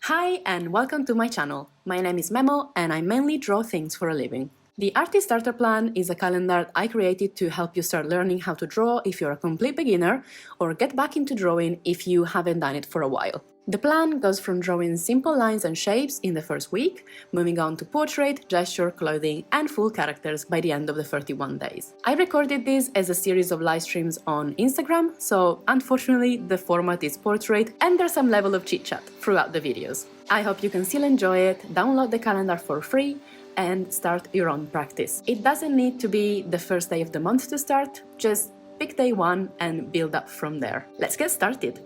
Hi and welcome to my channel. My name is Memo and I mainly draw things for a living. The Artist Starter Plan is a calendar I created to help you start learning how to draw if you're a complete beginner or get back into drawing if you haven't done it for a while. The plan goes from drawing simple lines and shapes in the first week, moving on to portrait, gesture, clothing, and full characters by the end of the 31 days. I recorded this as a series of live streams on Instagram, so unfortunately the format is portrait and there's some level of chit-chat throughout the videos. I hope you can still enjoy it, download the calendar for free, and start your own practice. It doesn't need to be the first day of the month to start, just pick day one and build up from there. Let's get started!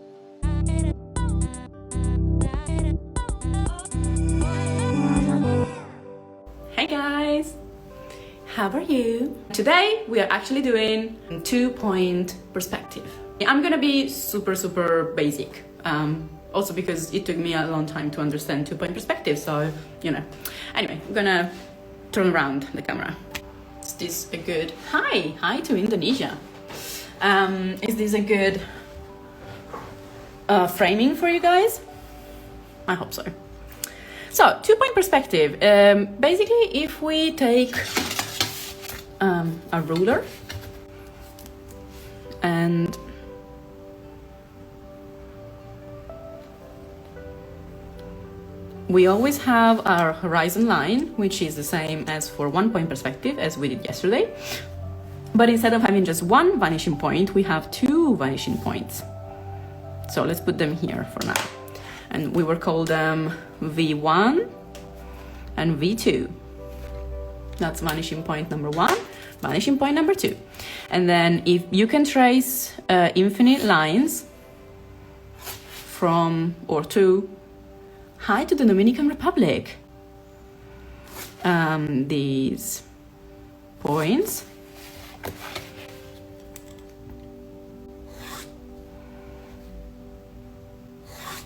Hey guys! How are you? Today we are actually doing 2-point perspective. I'm gonna be super basic, also because it took me a long time to understand 2-point perspective, so you know. Anyway, I'm gonna turn around the camera. Is this a good... Hi to Indonesia. Is this a good framing for you guys? I hope so. So, 2-point perspective. Basically, if we take a ruler and we always have our horizon line, which is the same as for 1-point perspective as we did yesterday. But instead of having just one vanishing point, we have 2 vanishing points. So let's put them here for now. And we will call them V1 and V2. That's vanishing point number 1, vanishing point number 2. And then if you can trace infinite lines from or to... Hi to the Dominican Republic. These points.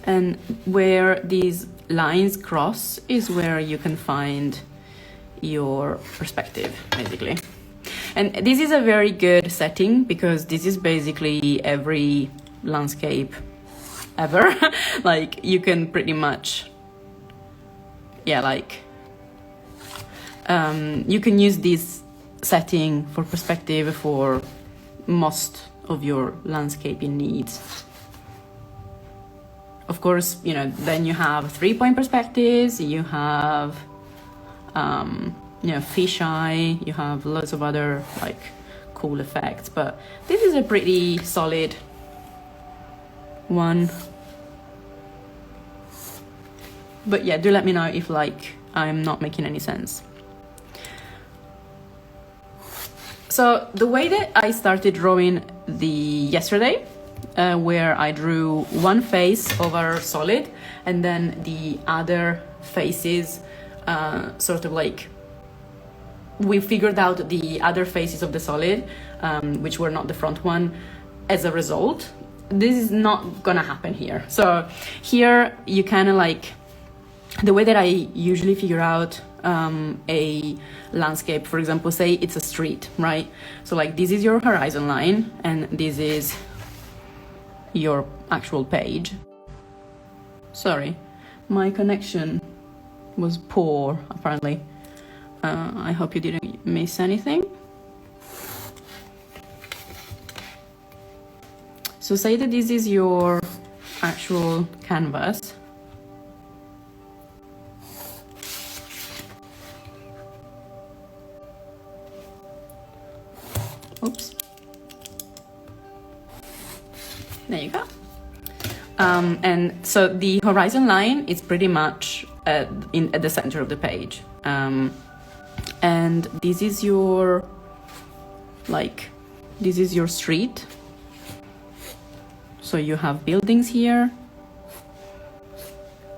And where these lines cross is where you can find your perspective, basically. And this is a very good setting because this is basically every landscape ever. Like you can pretty much, yeah, like you can use this setting for perspective for most of your landscaping needs. Of course, you know, then you have 3-point perspectives, you have you know, fisheye, you have lots of other like cool effects, but this is a pretty solid one. But yeah, do let me know if like I'm not making any sense. So the way that I started drawing yesterday, where I drew one face of our solid and then the other faces, sort of like we figured out the other faces of the solid, which were not the front one as a result. This is not gonna happen here. So here you kind of like, the way that I usually figure out a landscape, for example, say it's a street, right? So like this is your horizon line and this is your actual page. Sorry, my connection was poor apparently. I hope you didn't miss anything. So say that this is your actual canvas. Oops. There you go. And so the horizon line is pretty much at the center of the page. And this is your, like, this is your street. So you have buildings here.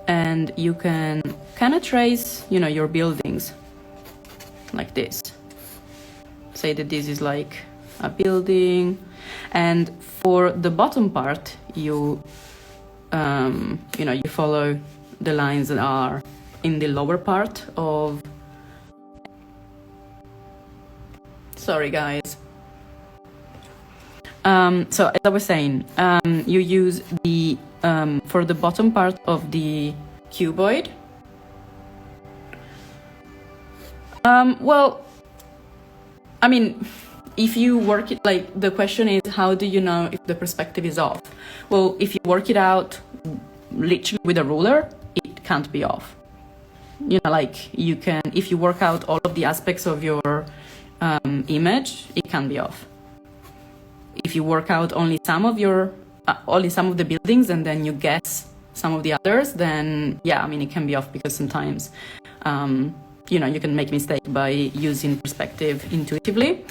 And you can kind of trace, you know, your buildings like this. Say that this is like a building. And for the bottom part, you know, you follow the lines that are in the lower part of... Sorry, guys. So as I was saying, you use the for the bottom part of the cuboid. Well, I mean, if you work it, like, the question is, how do you know if the perspective is off? Well, if you work it out literally with a ruler, it can't be off. You know, like, you can, if you work out all of the aspects of your image, it can be off. If you work out only some of the buildings and then you guess some of the others, then yeah, I mean, it can be off, because sometimes, you know, you can make a mistake by using perspective intuitively.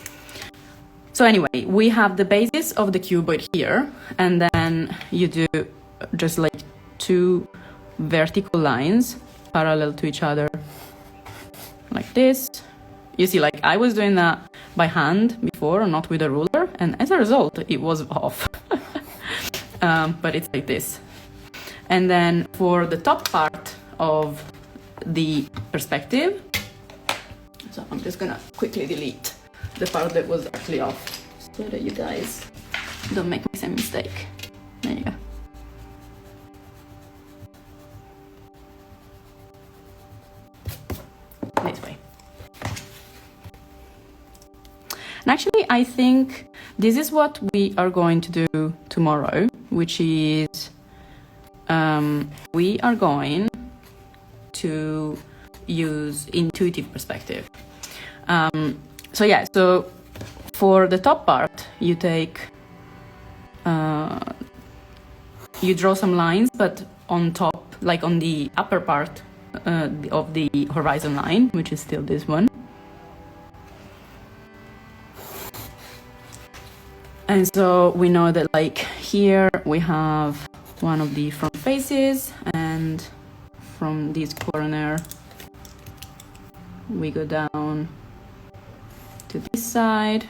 So anyway, we have the basis of the cuboid here, and then you do just like 2 vertical lines parallel to each other, like this. You see, like, I was doing that by hand before, not with a ruler, and as a result, it was off. But it's like this. And then for the top part of the perspective, so I'm just gonna quickly delete the part that was actually off, so that you guys don't make the same mistake. There you go. This way. And actually, I think this is what we are going to do tomorrow, which is we are going to use intuitive perspective. So yeah, so for the top part, you take, you draw some lines, but on top, like on the upper part of the horizon line, which is still this one. And so we know that, like, here we have one of the front faces, and from this corner we go down to this side,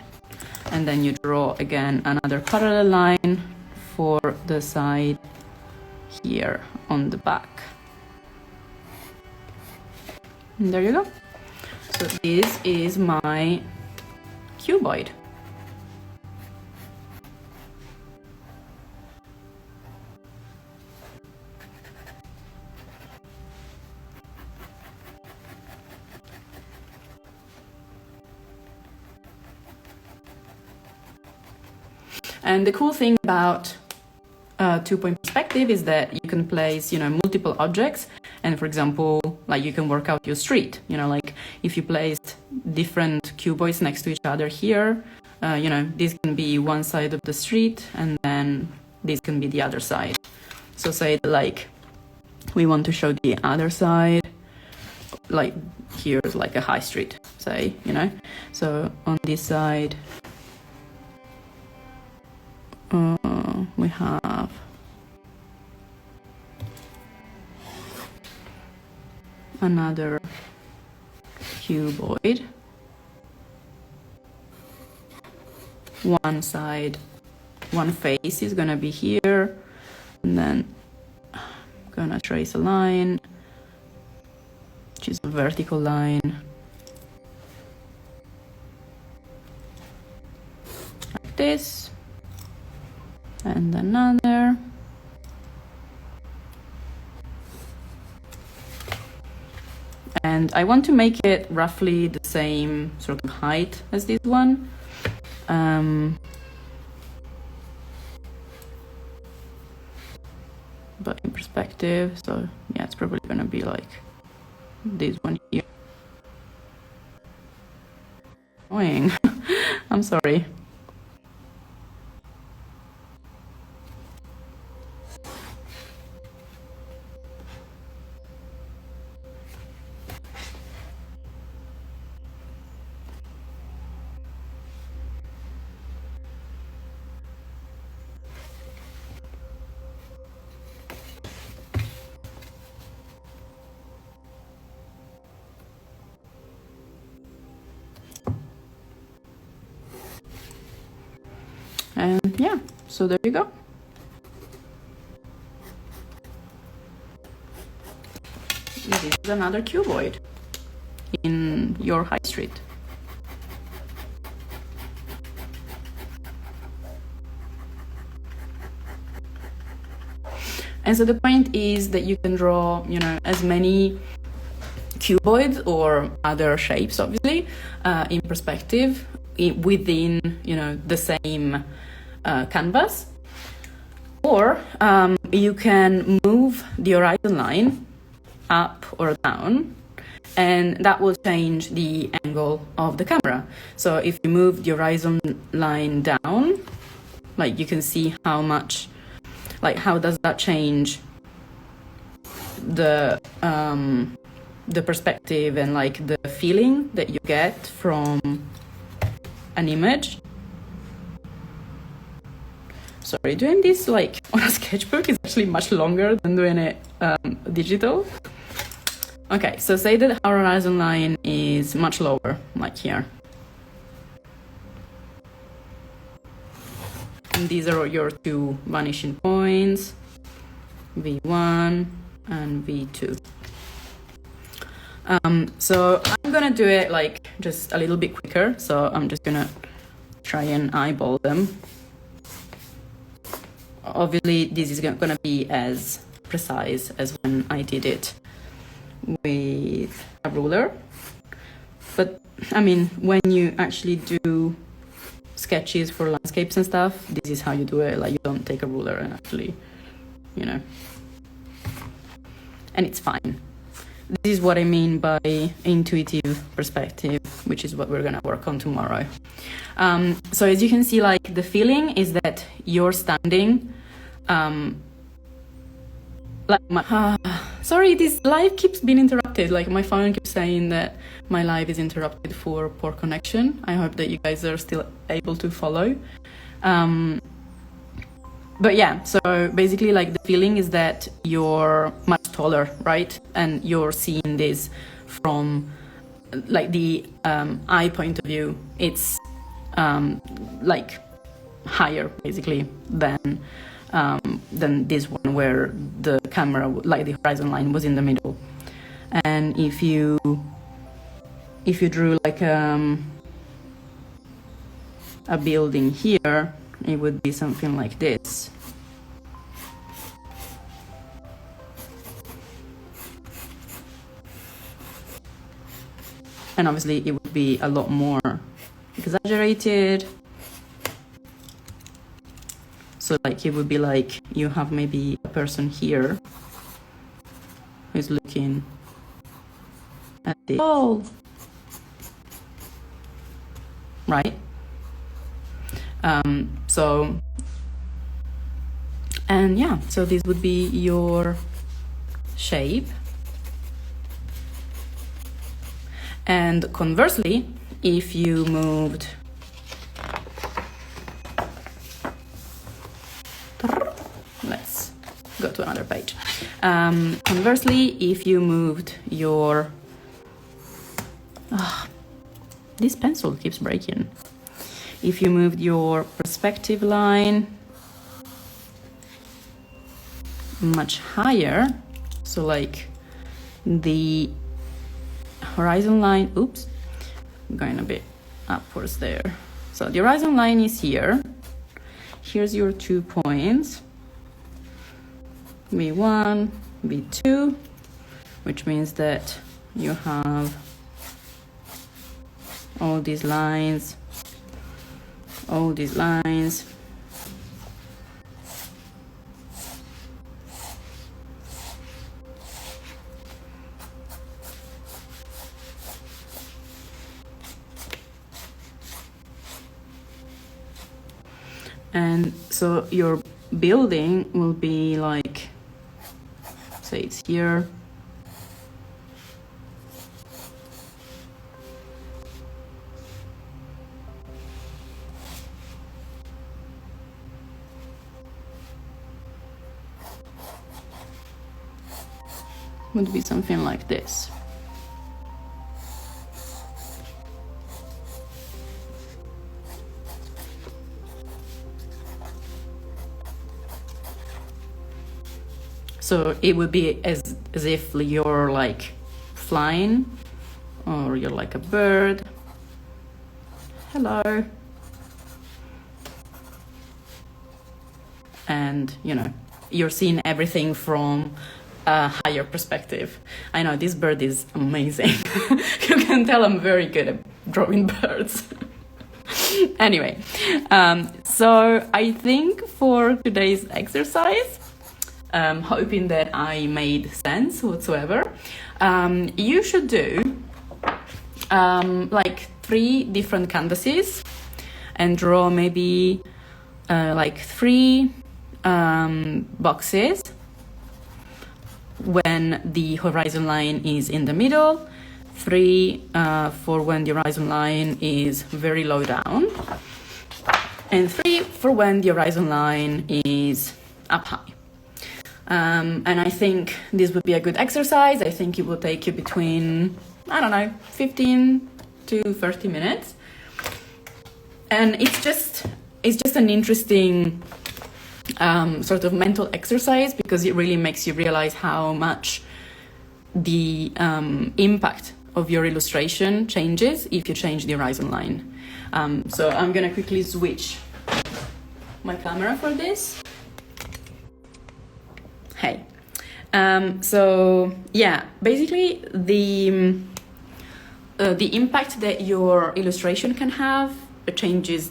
and then you draw again another parallel line for the side here on the back. And there you go. So this is my cuboid. And the cool thing about 2-point perspective is that you can place, you know, multiple objects. And for example, like, you can work out your street, you know, like, if you placed different cuboids next to each other here, you know, this can be one side of the street, and then this can be the other side. So say, like, we want to show the other side, like, here's like a high street, say, you know, so on this side, we have another cuboid. One side, one face is gonna be here, and then I'm gonna trace a line, which is a vertical line, like this, and another. And I want to make it roughly the same sort of height as this one. But in perspective, so yeah, it's probably gonna be like this one here. Annoying. I'm sorry. And yeah, so there you go. This is another cuboid in your high street. And so the point is that you can draw, you know, as many cuboids or other shapes, obviously, in perspective within, you know, the same canvas. Or you can move the horizon line up or down, and that will change the angle of the camera. So if you move the horizon line down, like you can see how much, like how does that change the perspective and like the feeling that you get from an image. Sorry, doing this like on a sketchbook is actually much longer than doing it digital. Okay, so say that our horizon line is much lower, like here. And these are your two vanishing points, V1 and V2. So I'm gonna do it like just a little bit quicker. So I'm just gonna try and eyeball them. Obviously, this is gonna be as precise as when I did it with a ruler. But I mean, when you actually do sketches for landscapes and stuff, this is how you do it. Like you don't take a ruler and actually, you know, and it's fine. This is what I mean by intuitive perspective, which is what we're gonna work on tomorrow. So as you can see, like the feeling is that you're standing, sorry, this live keeps being interrupted. Like my phone keeps saying that my live is interrupted for poor connection. I hope that you guys are still able to follow. But yeah, so basically like the feeling is that you're much taller, right? And you're seeing this from like the eye point of view. It's like higher basically than this one where the camera, like the horizon line was in the middle. And if you drew like a building here, it would be something like this. And obviously it would be a lot more exaggerated. So like it would be like you have maybe a person here who's looking at the wall, right? So, and yeah, so this would be your shape. And conversely, if you moved, let's go to another page. Conversely, if you moved your, this pencil keeps breaking. If you moved your perspective line much higher, so like the horizon line, oops, I'm going a bit upwards there. So the horizon line is here. Here's your 2 points, V1, V2, which means that you have all these lines, and so your building will be like, say it's here, would be something like this. So it would be as if you're like flying, or you're like a bird. Hello. And you know, you're seeing everything from a higher perspective. I know this bird is amazing. You can tell I'm very good at drawing birds. Anyway, so I think for today's exercise, hoping that I made sense whatsoever, you should do like 3 different canvases and draw maybe like 3 boxes when the horizon line is in the middle, 3 for when the horizon line is very low down, and 3 for when the horizon line is up high. And I think this would be a good exercise. I think it will take you between, I don't know, 15 to 30 minutes. And it's just an interesting sort of mental exercise, because it really makes you realize how much the impact of your illustration changes if you change the horizon line. So I'm gonna quickly switch my camera for this. Hey. So yeah, basically the impact that your illustration can have changes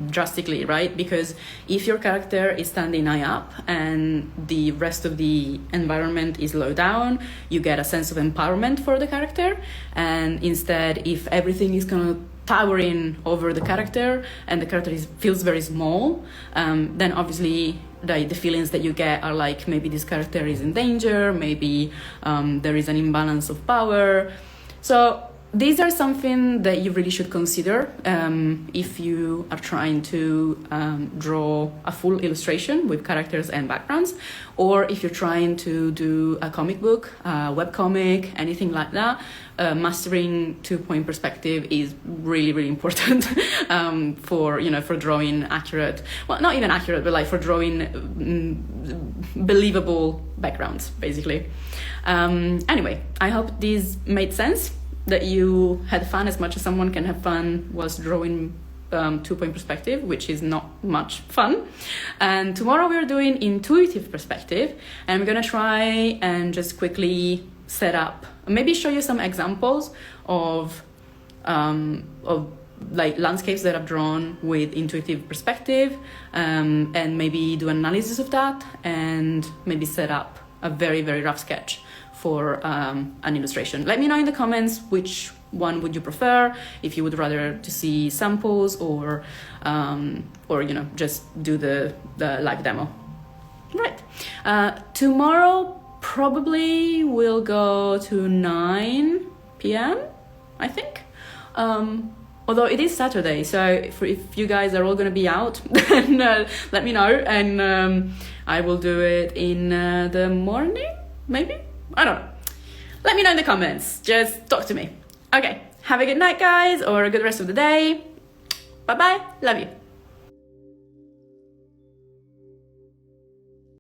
drastically, right? Because if your character is standing eye up and the rest of the environment is low down, you get a sense of empowerment for the character. And instead, if everything is kind of towering over the character and the character feels very small, then obviously the feelings that you get are like, maybe this character is in danger, maybe there is an imbalance of power. So these are something that you really should consider if you are trying to draw a full illustration with characters and backgrounds, or if you're trying to do a comic book, a webcomic, anything like that. Mastering 2-point perspective is really, really important for drawing accurate, well, not even accurate, but like for drawing believable backgrounds, basically. Anyway, I hope this made sense, that you had fun as much as someone can have fun whilst drawing 2-point perspective, which is not much fun. And tomorrow we're doing intuitive perspective, and we're gonna try and just quickly set up, maybe show you some examples of like landscapes that I've drawn with intuitive perspective, and maybe do an analysis of that, and maybe set up a very, very rough sketch for an illustration. Let me know in the comments which one would you prefer, if you would rather to see samples or just do the live demo. Right. Tomorrow probably will go to 9 p.m. I think. Although it is Saturday, so if you guys are all going to be out, then let me know, and I will do it in the morning, maybe? I don't know. Let me know in the comments. Just talk to me. Okay, have a good night, guys, or a good rest of the day. Bye-bye. Love you.